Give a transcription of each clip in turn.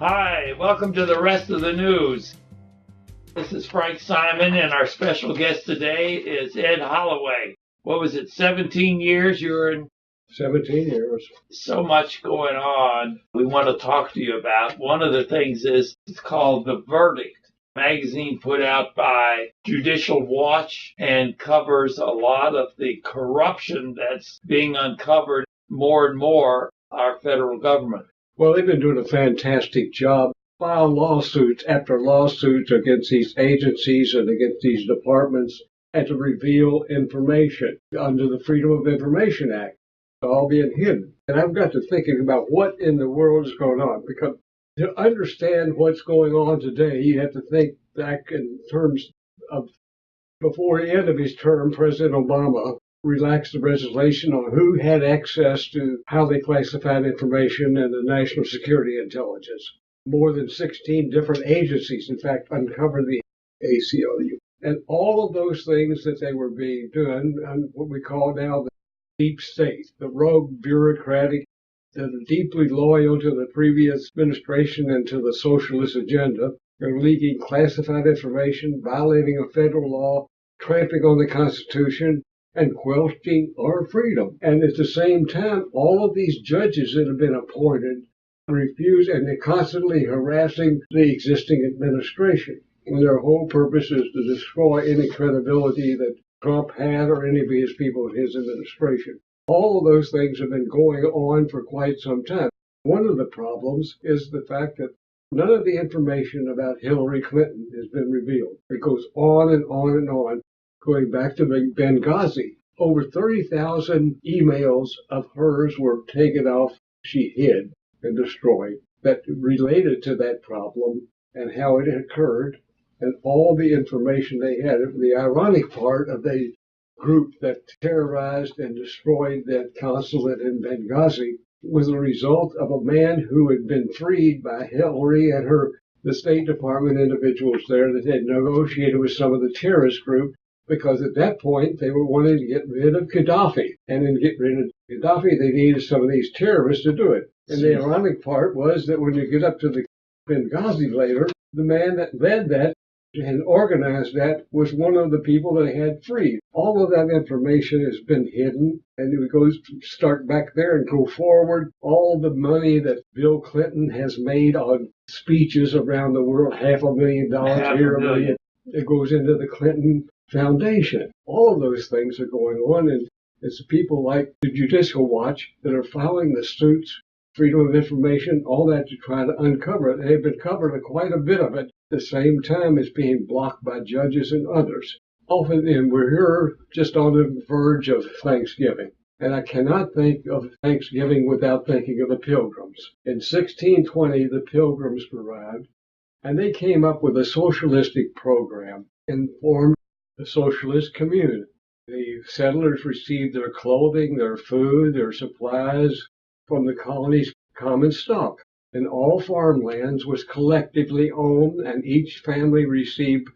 Hi, welcome to the rest of the news. This is Frank Simon, and our special guest today is Ed Holloway. What was it, 17 years you were in? 17 years. So much going on we want to talk to you about. One of the things is it's called The Verdict, magazine put out by Judicial Watch and covers a lot of the corruption that's being uncovered more and more our federal government. Well, they've been doing a fantastic job. File lawsuits after lawsuits against these agencies and against these departments and to reveal information under the Freedom of Information Act. It's all being hidden. And I've got to thinking about what in the world is going on, because to understand what's going on today, you have to think back in terms of before the end of his term, President Obama relaxed the legislation on who had access to how they classified information in the National Security Intelligence. More than 16 different agencies, in fact, uncovered the ACLU. And all of those things that they were being done on what we call now the deep state, the rogue bureaucratic, that are deeply loyal to the previous administration and to the socialist agenda. They're leaking classified information, violating a federal law, trampling on the Constitution, and questioning our freedom. And at the same time, all of these judges that have been appointed refuse, and they're constantly harassing the existing administration. And their whole purpose is to destroy any credibility that Trump had or any of his people in his administration. All of those things have been going on for quite some time. One of the problems is the fact that none of the information about Hillary Clinton has been revealed. It goes on and on and on, going back to Benghazi. Over 30,000 emails of hers were taken off, she hid and destroyed, that related to that problem and how it occurred, and all the information they had. The ironic part of the group that terrorized and destroyed that consulate in Benghazi was a result of a man who had been freed by Hillary and the State Department individuals there that had negotiated with some of the terrorist group, because at that point they were wanting to get rid of Gaddafi. And in get rid of Gaddafi, they needed some of these terrorists to do it. And the ironic part was that when you get up to the Benghazi later, the man that led that and organized that was one of the people that had freed. All of that information has been hidden, and it goes start back there and go forward. All the money that Bill Clinton has made on speeches around the world, $500,000 here, $1 million, it goes into the Clinton Foundation. All of those things are going on, and it's people like the Judicial Watch that are filing the suits, freedom of information, all that to try to uncover it. They've been covering quite a bit of it. At the same time, it's being blocked by judges and others. Often, and we're here just on the verge of Thanksgiving. And I cannot think of Thanksgiving without thinking of the Pilgrims. In 1620, the Pilgrims arrived, and they came up with a socialistic program and formed a socialist commune. The settlers received their clothing, their food, their supplies from the colony's common stock. And all farmlands was collectively owned, and each family received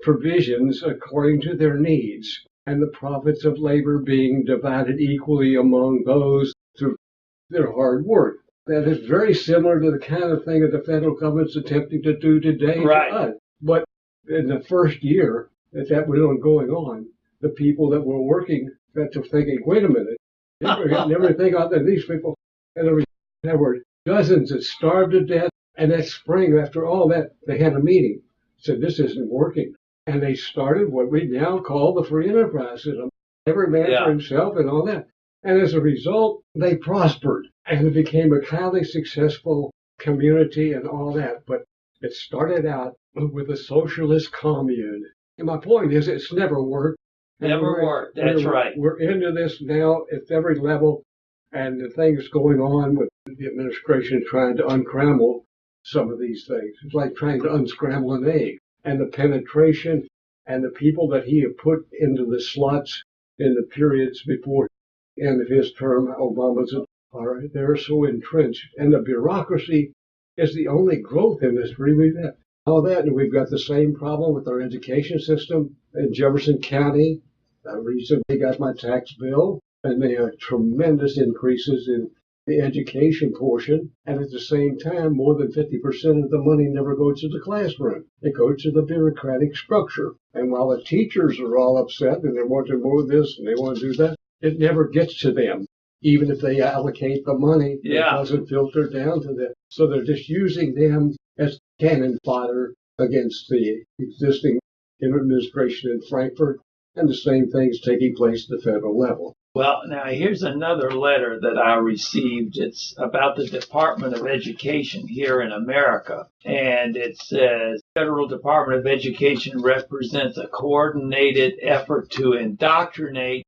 provisions according to their needs, and the profits of labor being divided equally among those through their hard work. That is very similar to the kind of thing that the federal government's attempting to do today. Right. But in the first year that was going on, the people that were working got to thinking, wait a minute, never think out that these people, and there were dozens that starved to death. And that spring, after all that, they had a meeting. Said, this isn't working. And they started what we now call the free enterprise system. Every man for himself and all that. And as a result, they prospered. And it became a highly successful community and all that. But it started out with a socialist commune. And my point is, it's never worked. Never worked. That's right. We're into this now at every level. And the things going on with the administration trying to unscramble some of these things. It's like trying to unscramble an egg. And the penetration and the people that he had put into the slots in the periods before the end of his term, Obama's, they're so entrenched. And the bureaucracy is the only growth industry we've had. All that, and we've got the same problem with our education system in Jefferson County. I recently got my tax bill, and they have tremendous increases in the education portion, and at the same time, more than 50% of the money never goes to the classroom. It goes to the bureaucratic structure. And while the teachers are all upset and they want to move this and they want to do that, it never gets to them. Even if they allocate the money, it doesn't filter down to them. So they're just using them as cannon fodder against the existing administration in Frankfurt, and the same thing's taking place at the federal level. Well, now here's another letter that I received. It's about the Department of Education here in America. And it says, Federal Department of Education represents a coordinated effort to indoctrinate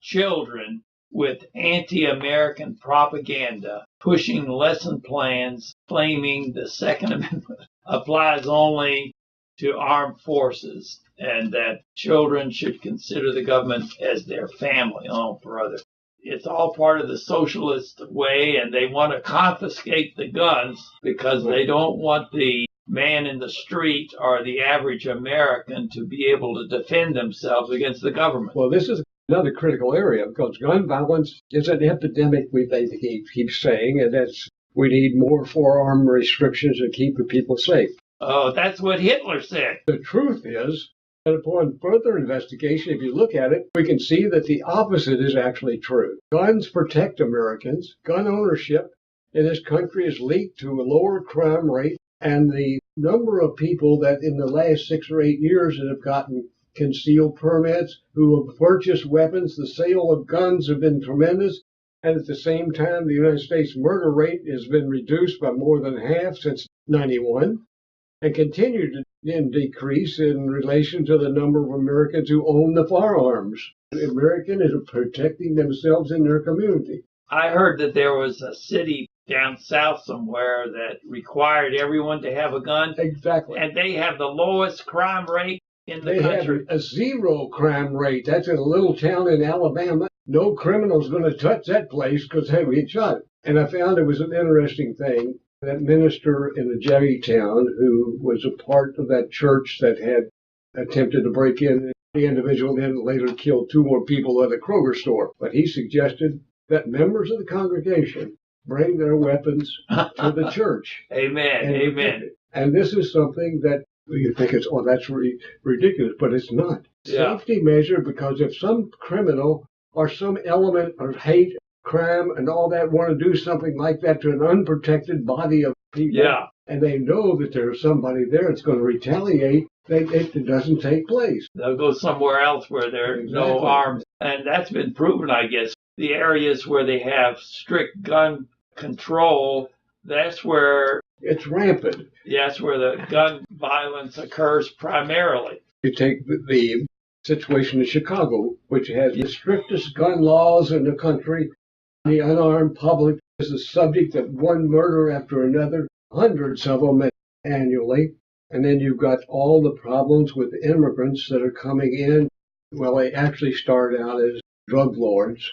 children with anti-American propaganda, pushing lesson plans claiming the Second Amendment applies only to armed forces, and that children should consider the government as their family. Oh, brother. It's all part of the socialist way, and they want to confiscate the guns because they don't want the man in the street or the average American to be able to defend themselves against the government. Well, this is another critical area because gun violence is an epidemic, they keep saying, and we need more forearm restrictions to keep the people safe. Oh, that's what Hitler said. The truth is that upon further investigation, if you look at it, we can see that the opposite is actually true. Guns protect Americans. Gun ownership in this country has leaked to a lower crime rate, and the number of people that in the last 6 or 8 years that have gotten concealed permits, who have purchased weapons, the sale of guns have been tremendous. And at the same time, the United States murder rate has been reduced by more than half since 91. And continue to decrease in relation to the number of Americans who own the firearms. The American is protecting themselves in their community. I heard that there was a city down south somewhere that required everyone to have a gun. Exactly. And they have the lowest crime rate in the country. They have a 0 crime rate. That's in a little town in Alabama. No criminal's going to touch that place because they get shot. And I found it was an interesting thing. That minister in the Jerry town who was a part of that church that had attempted to break in, the individual then later killed 2 more people at a Kroger store. But he suggested that members of the congregation bring their weapons to the church. Amen. Amen. And this is something that you think that's ridiculous, but it's not. Yeah. Safety measure, because if some criminal or some element of hate, crime and all that want to do something like that to an unprotected body of people, and they know that there's somebody there that's going to retaliate, it doesn't take place. They'll go somewhere else where there are no arms. And that's been proven, I guess. The areas where they have strict gun control, that's where it's rampant. That's where the gun violence occurs primarily. You take the situation in Chicago, which has the strictest gun laws in the country. The unarmed public is the subject of one murder after another, hundreds of them annually. And then you've got all the problems with immigrants that are coming in. Well, they actually started out as drug lords.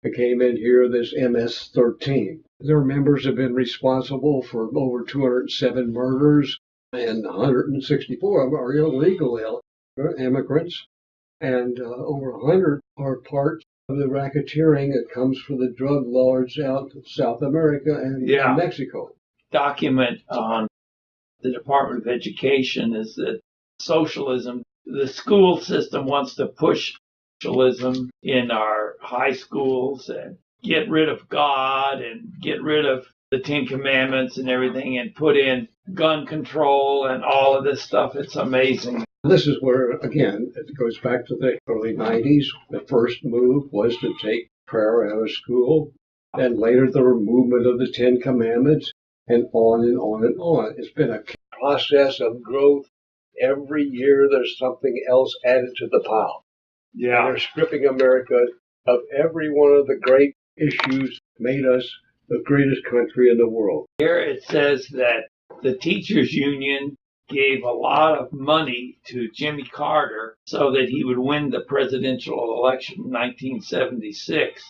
They came in here, this MS-13. Their members have been responsible for over 207 murders, and 164 of them are illegal immigrants. And over 100 are part of the racketeering that comes from the drug lords out of South America and Mexico. Document on the Department of Education is that socialism, the school system wants to push socialism in our high schools and get rid of God and get rid of the 10 Commandments and everything and put in gun control and all of this stuff. It's amazing. This is where, again, it goes back to the early 90s. The first move was to take prayer out of school, and later the removal of the 10 Commandments, and on and on and on. It's been a process of growth. Every year there's something else added to the pile. Yeah. And they're stripping America of every one of the great issues that made us the greatest country in the world. Here it says that the teachers union gave a lot of money to Jimmy Carter so that he would win the presidential election in 1976.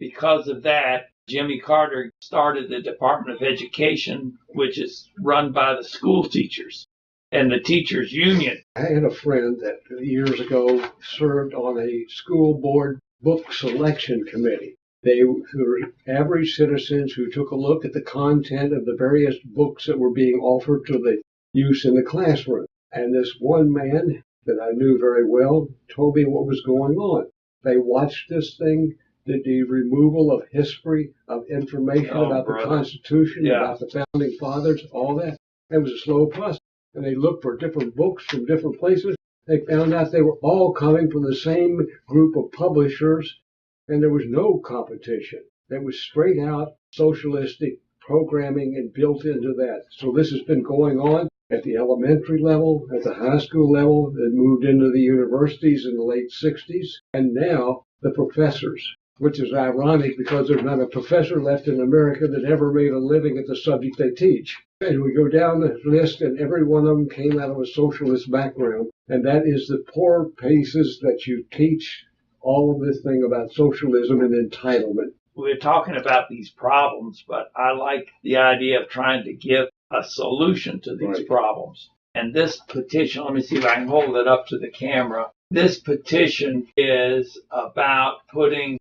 Because of that, Jimmy Carter started the Department of Education, which is run by the school teachers and the teachers union. I had a friend that years ago served on a school board book selection committee. They were average citizens who took a look at the content of the various books that were being offered to the use in the classroom. And this one man that I knew very well told me what was going on. They watched this thing, the removal of history, of information about the Constitution, about the Founding Fathers, all that. It was a slow process. And they looked for different books from different places. They found out they were all coming from the same group of publishers, and there was no competition. There was straight out socialistic programming and built into that. So this has been going on at the elementary level, at the high school level. It moved into the universities in the late 60s, and now the professors, which is ironic because there's not a professor left in America that ever made a living at the subject they teach. And we go down the list, and every one of them came out of a socialist background, and that is the poor places that you teach all of this thing about socialism and entitlement. We're talking about these problems, but I like the idea of trying to give a solution to these problems. And this petition, let me see if I can hold it up to the camera. This petition is about putting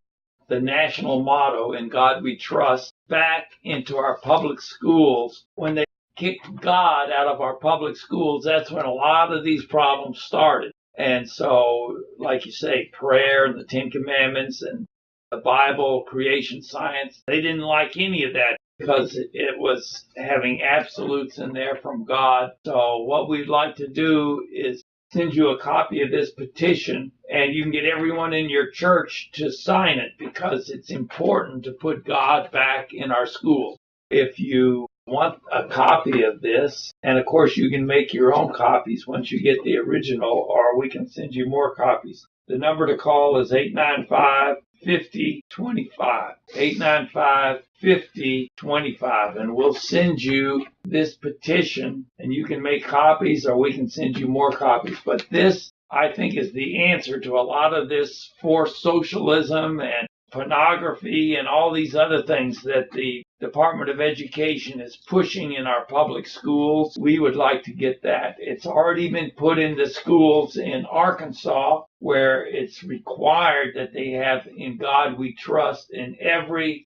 the national motto, "In God We Trust," back into our public schools. When they kicked God out of our public schools, that's when a lot of these problems started. And so, like you say, prayer and the Ten Commandments and the Bible, creation science, they didn't like any of that because it was having absolutes in there from God. So what we'd like to do is send you a copy of this petition, and you can get everyone in your church to sign it because it's important to put God back in our schools. If you want a copy of this, and of course you can make your own copies once you get the original, or we can send you more copies. The number to call is 895-5025, 895-5025, and we'll send you this petition, and you can make copies, or we can send you more copies. But this, I think, is the answer to a lot of this forced socialism and pornography and all these other things that the Department of Education is pushing in our public schools. We would like to get that. It's already been put into schools in Arkansas, where it's required that they have "In God We Trust" in every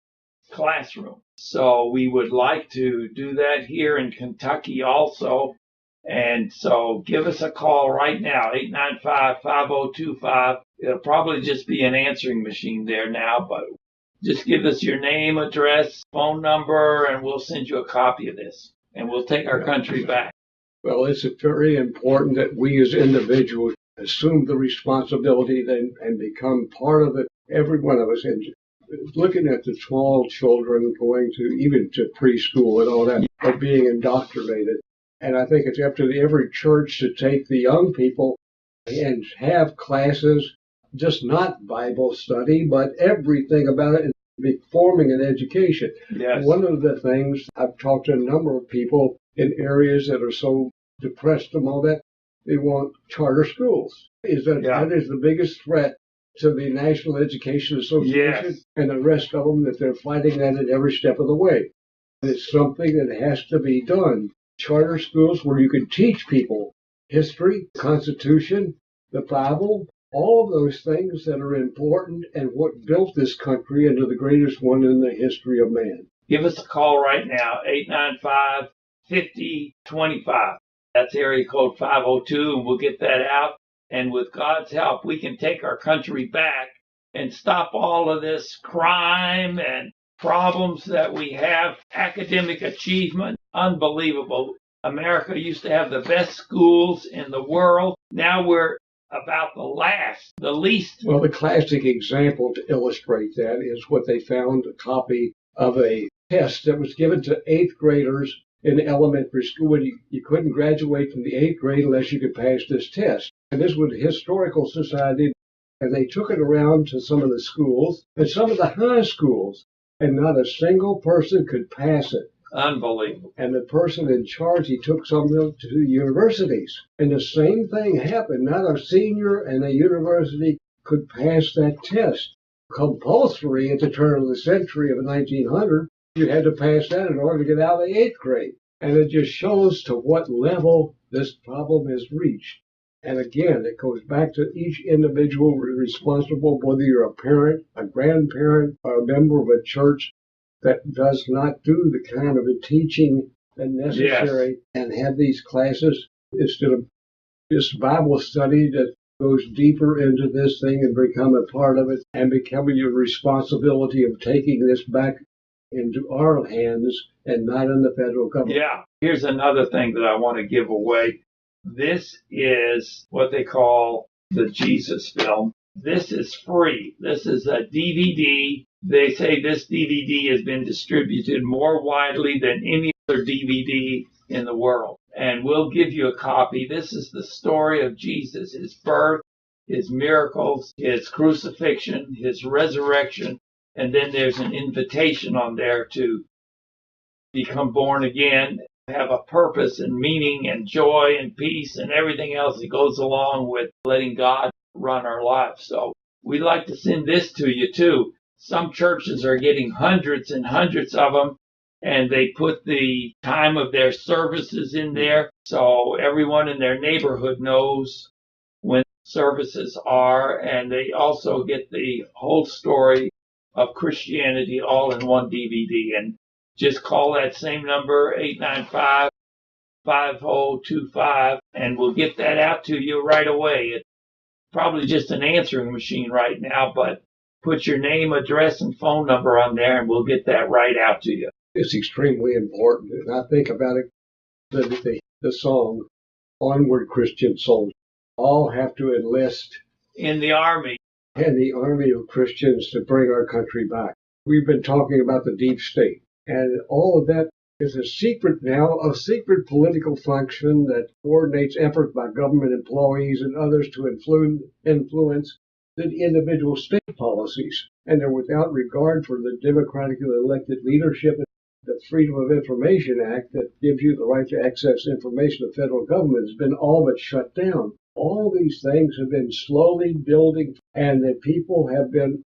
classroom. So we would like to do that here in Kentucky also. And so give us a call right now, 895-5025. It'll probably just be an answering machine there now, but just give us your name, address, phone number, and we'll send you a copy of this. And we'll take our country back. Well, it's very important that we as individuals assume the responsibility and become part of it, every one of us. And looking at the small children going to even to preschool and all that, are being indoctrinated. And I think it's up to every church to take the young people and have classes, just not Bible study, but everything about it, and be forming an education. Yes. One of the things, I've talked to a number of people in areas that are so depressed and all that, they want charter schools. That is the biggest threat to the National Education Association and the rest of them, that they're fighting that at every step of the way. And it's something that has to be done. Charter schools where you can teach people history, Constitution, the Bible, all of those things that are important and what built this country into the greatest one in the history of man. Give us a call right now, 895-5025. That's area code 502, and we'll get that out. And with God's help, we can take our country back and stop all of this crime and problems that we have. Academic achievement, unbelievable. America used to have the best schools in the world. Now we're about the least. Well, the classic example to illustrate that is what they found, a copy of a test that was given to 8th graders in elementary school. You couldn't graduate from the 8th grade unless you could pass this test. And this was the Historical Society, and they took it around to some of the schools and some of the high schools, and not a single person could pass it. Unbelievable. And the person in charge, he took some of them to the universities. And the same thing happened. Not a senior and a university could pass that test. Compulsory at the turn of the century of 1900, you had to pass that in order to get out of the 8th grade. And it just shows to what level this problem has reached. And again, it goes back to each individual responsible, whether you're a parent, a grandparent, or a member of a church that does not do the kind of a teaching that's necessary and have these classes instead of just Bible study that goes deeper into this thing and become a part of it and becoming your responsibility of taking this back into our hands and not in the federal government. Yeah. Here's another thing that I want to give away. This is what they call the Jesus film. This is free. This is a DVD. They say this DVD has been distributed more widely than any other DVD in the world. And we'll give you a copy. This is the story of Jesus, his birth, his miracles, his crucifixion, his resurrection. And then there's an invitation on there to become born again, have a purpose and meaning and joy and peace and everything else that goes along with letting God run our lives. So we'd like to send this to you too. Some churches are getting hundreds and hundreds of them, and they put the time of their services in there so everyone in their neighborhood knows when services are, and they also get the whole story of Christianity all in one DVD. And just call that same number, 895-5025, and we'll get that out to you right away. It's probably just an answering machine right now, but put your name, address, and phone number on there, and we'll get that right out to you. It's extremely important. And I think about it, the song, Onward Christian Soldier, all have to enlist in the Army. And the army of Christians to bring our country back. We've been talking about the deep state. And all of that is a secret now, a secret political function that coordinates effort by government employees and others to influence the individual state policies. And they're without regard for the democratically elected leadership. The Freedom of Information Act that gives you the right to access information of the federal government has been all but shut down. All these things have been slowly building, and the people have been,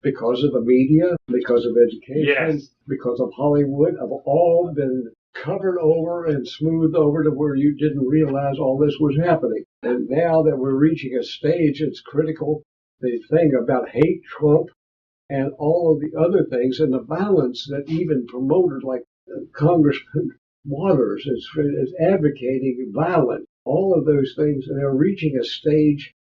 because of the media, because of education, because of Hollywood, have all been covered over and smoothed over to where you didn't realize all this was happening. And now that we're reaching a stage, it's critical. The thing about hate Trump and all of the other things and the violence that even promoters like Congressman Waters is advocating violence. All of those things, and they're reaching a stage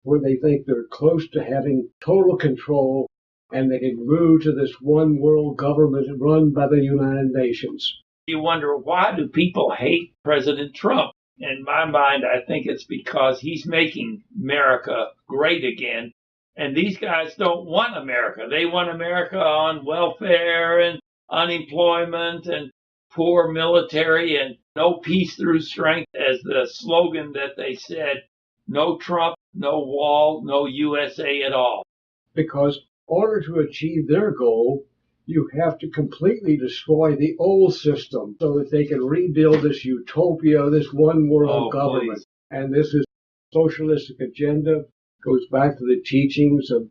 where they think they're close to having total control and they can move to this one world government run by the United Nations. You wonder, why do people hate President Trump? In my mind, I think it's because he's making America great again. And these guys don't want America. They want America on welfare and unemployment and poor military and no peace through strength, as the slogan that they said, no Trump, no wall, no USA at all. Because in order to achieve their goal, you have to completely destroy the old system so that they can rebuild this utopia, this one world government. Please. And this is socialistic agenda, goes back to the teachings of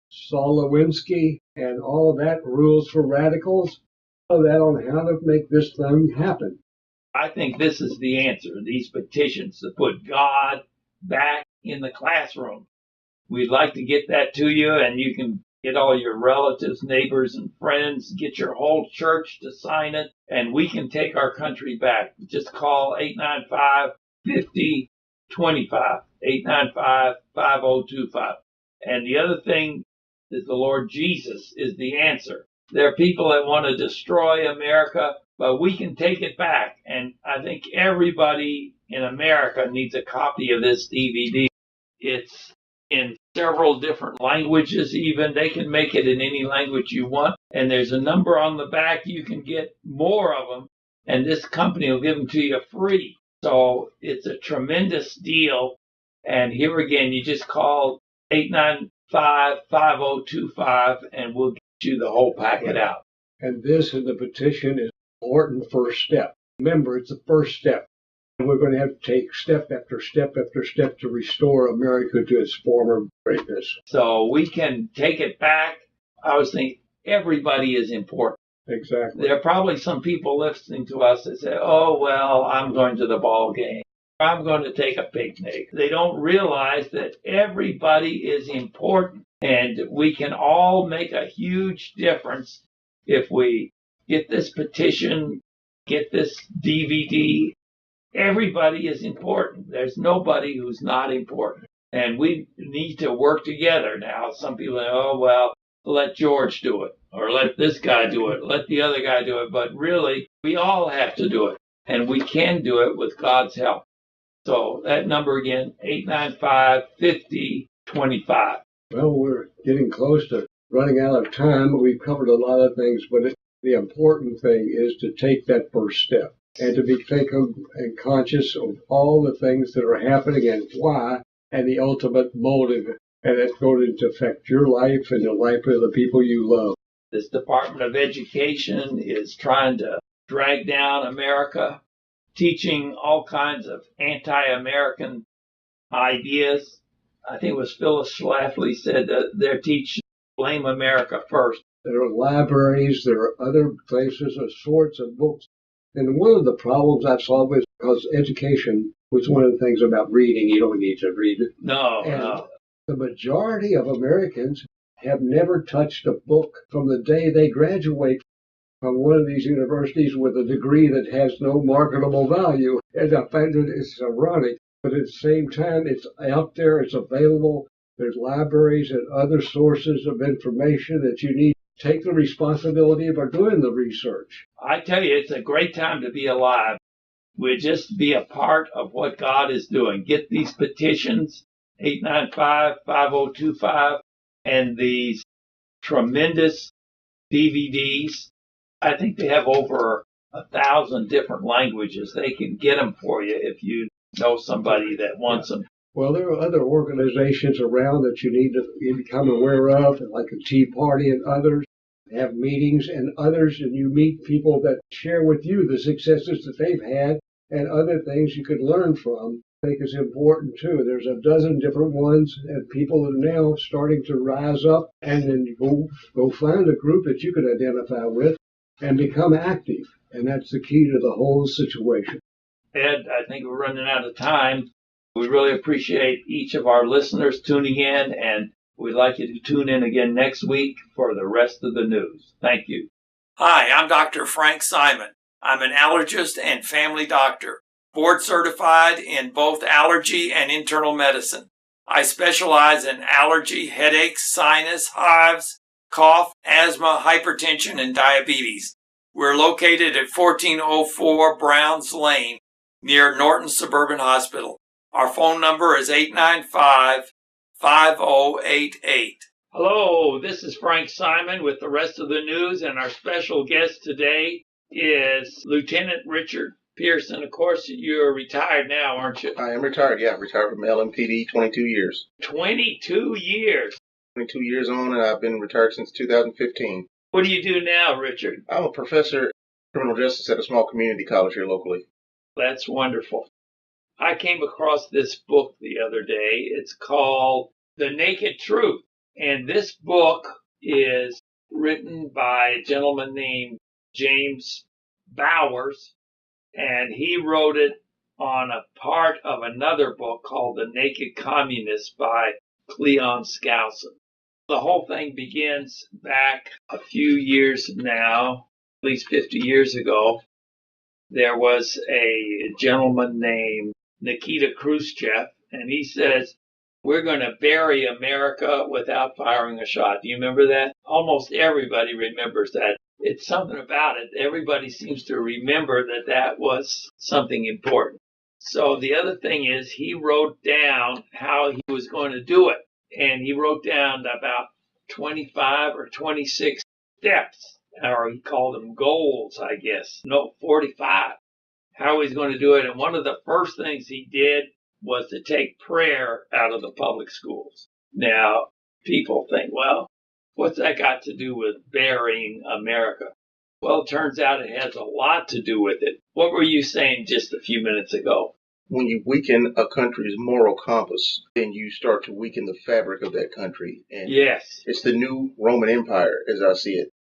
Saul Lewinsky and all of that, rules for radicals. That on how to make this thing happen. I think this is the answer, these petitions to put God back in the classroom. We'd like to get that to you, and you can get all your relatives, neighbors, and friends, get your whole church to sign it, and we can take our country back. Just call 895-5025, 895-5025. And the other thing is the Lord Jesus is the answer. There are people that want to destroy America, but we can take it back. And I think everybody in America needs a copy of this DVD. It's in several different languages even. They can make it in any language you want. And there's a number on the back. You can get more of them. And this company will give them to you free. So it's a tremendous deal. And here again, you just call 895-5025 and we'll get you the whole packet out. And this in the petition is an important first step. Remember, it's the first step. And we're going to have to take step after step after step to restore America to its former greatness. So we can take it back. I was thinking everybody is important. Exactly. There are probably some people listening to us that say, oh, well, I'm going to the ball game. I'm going to take a picnic. They don't realize that everybody is important and we can all make a huge difference if we get this petition, get this DVD. Everybody is important. There's nobody who's not important. And we need to work together now. Some people say, oh, well, let George do it, or let this guy do it, let the other guy do it. But really, we all have to do it. And we can do it with God's help. So that number again, 895-5025. Well, we're getting close to running out of time. We've covered a lot of things, but the important thing is to take that first step and to be thinking and conscious of all the things that are happening and why, and the ultimate motive. And that's going to affect your life and the life of the people you love. This Department of Education is trying to drag down America, teaching all kinds of anti-American ideas. I think it was Phyllis Schlafly said that they're teaching blame America first. There are libraries, there are other places, of sorts of books. And one of the problems I saw was because education was one of the things about reading. You don't need to read it. No. The majority of Americans have never touched a book from the day they graduate from one of these universities with a degree that has no marketable value. And I find that it's ironic, but at the same time, it's out there, it's available. There's libraries and other sources of information that you need to take the responsibility of doing the research. I tell you, it's a great time to be alive. We just be a part of what God is doing. Get these petitions, 895-5025, and these tremendous DVDs. I think they have over 1,000 different languages. They can get them for you if you know somebody that wants them. Well, there are other organizations around that you need to become aware of, like the Tea Party and others. Have meetings and others, and you meet people that share with you the successes that they've had and other things you could learn from. I think it's important too. There's a dozen different ones, and people are now starting to rise up, and then go find a group that you could identify with and become active. And that's the key to the whole situation. Ed, I think we're running out of time. We really appreciate each of our listeners tuning in, and we'd like you to tune in again next week for the rest of the news. Thank you. Hi, I'm Dr. Frank Simon. I'm an allergist and family doctor, board certified in both allergy and internal medicine. I specialize in allergy, headaches, sinus, hives, cough, asthma, hypertension, and diabetes. We're located at 1404 Browns Lane near Norton Suburban Hospital. Our phone number is 895-5088. Hello, this is Frank Simon with the rest of the news, and our special guest today is Lieutenant Richard Pearson. Of course, you're retired now, aren't you? I am retired, yeah. Retired from LMPD, 22 years. 22 years? 22 years on, and I've been retired since 2015. What do you do now, Richard? I'm a professor in criminal justice at a small community college here locally. That's wonderful. I came across this book the other day. It's called The Naked Truth. And this book is written by a gentleman named James Bowers, and he wrote it on a part of another book called The Naked Communist by Cleon Skousen. The whole thing begins back a few years now, at least 50 years ago. There was a gentleman named Nikita Khrushchev, and he says, we're going to bury America without firing a shot. Do you remember that? Almost everybody remembers that. It's something about it. Everybody seems to remember that was something important. So the other thing is he wrote down how he was going to do it. And he wrote down about 25 or 26 steps, or he called them goals, I guess. No, 45. How he's going to do it. And one of the first things he did was to take prayer out of the public schools. Now, people think, well, what's that got to do with burying America? Well, it turns out it has a lot to do with it. What were you saying just a few minutes ago? When you weaken a country's moral compass, then you start to weaken the fabric of that country. And yes, it's the new Roman Empire, as I see it.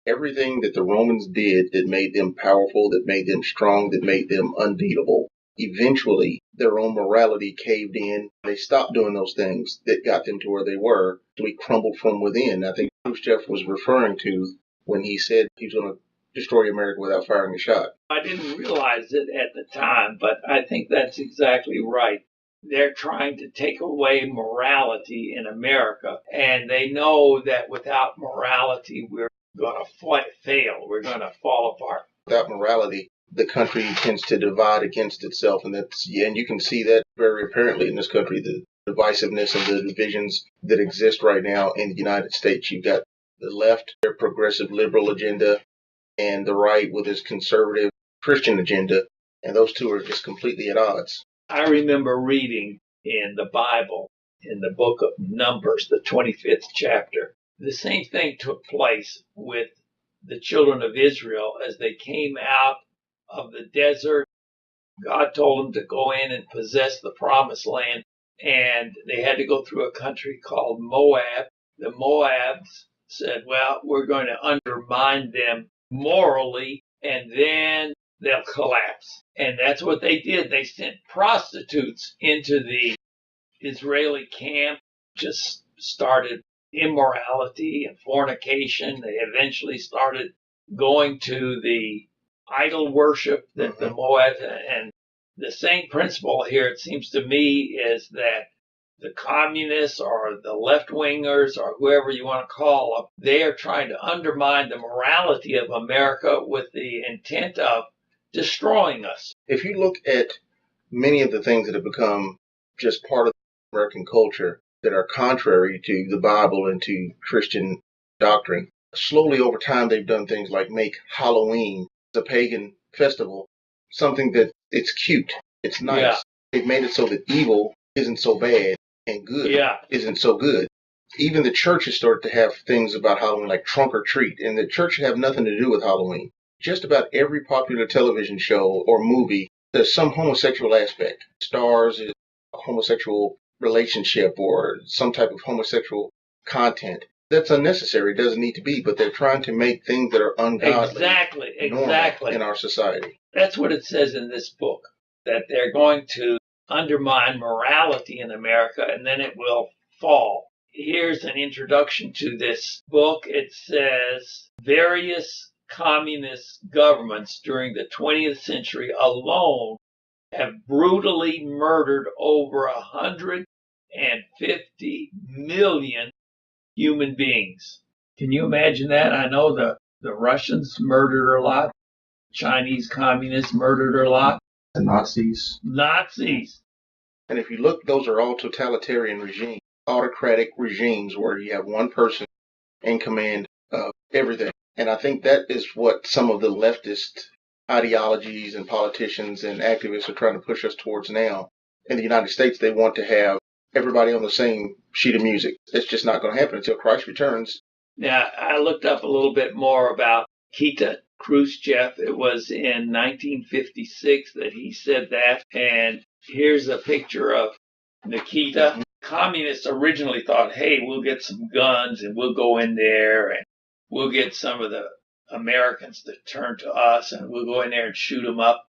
Everything that the Romans did that made them powerful, that made them strong, that made them unbeatable, eventually their own morality caved in. They stopped doing those things that got them to where they were. We crumbled from within. I think Khrushchev was referring to when he said he was going to destroy America without firing a shot. I didn't realize it at the time, but I think that's exactly right. They're trying to take away morality in America, and they know that without morality, we're going to fail. We're going to fall apart. Without morality, the country tends to divide against itself, and you can see that very apparently in this country, the divisiveness and the divisions that exist right now in the United States. You've got the left, their progressive liberal agenda, and the right with its conservative Christian agenda, and those two are just completely at odds. I remember reading in the Bible, in the book of Numbers, the 25th chapter, the same thing took place with the children of Israel as they came out of the desert. God told them to go in and possess the promised land, and they had to go through a country called Moab. The Moabs said, well, we're going to undermine them morally, and then they'll collapse. And that's what they did. They sent prostitutes into the Israeli camp, just started immorality and fornication. They eventually started going to the idol worship that the Moab, and the same principle here, it seems to me, is that the communists or the left-wingers or whoever you want to call them, they are trying to undermine the morality of America with the intent of destroying us. If you look at many of the things that have become just part of American culture that are contrary to the Bible and to Christian doctrine, slowly over time they've done things like make Halloween, the pagan festival, something that it's cute, it's nice. Yeah. They've made it so that evil isn't so bad and good isn't so good. Even the churches started to have things about Halloween like trunk or treat, and the church should have nothing to do with Halloween. Just about every popular television show or movie, there's some homosexual aspect. Stars is a homosexual relationship or some type of homosexual content. That's unnecessary. It doesn't need to be, but they're trying to make things that are ungodly exactly in our society. That's what it says in this book, that they're going to undermine morality in America, and then it will fall. Here's an introduction to this book. It says, various communist governments during the 20th century alone have brutally murdered over 150 million human beings. Can you imagine that? I know the Russians murdered a lot. Chinese communists murdered a lot. The Nazis. And if you look, those are all totalitarian regimes, autocratic regimes where you have one person in command of everything. And I think that is what some of the leftist ideologies and politicians and activists are trying to push us towards now. In the United States, they want to have everybody on the same sheet of music. It's just not going to happen until Christ returns. Now, I looked up a little bit more about Nikita Khrushchev. It was in 1956 that he said that. And here's a picture of Nikita. Communists originally thought, hey, we'll get some guns and we'll go in there and we'll get some of the Americans to turn to us and we'll go in there and shoot them up.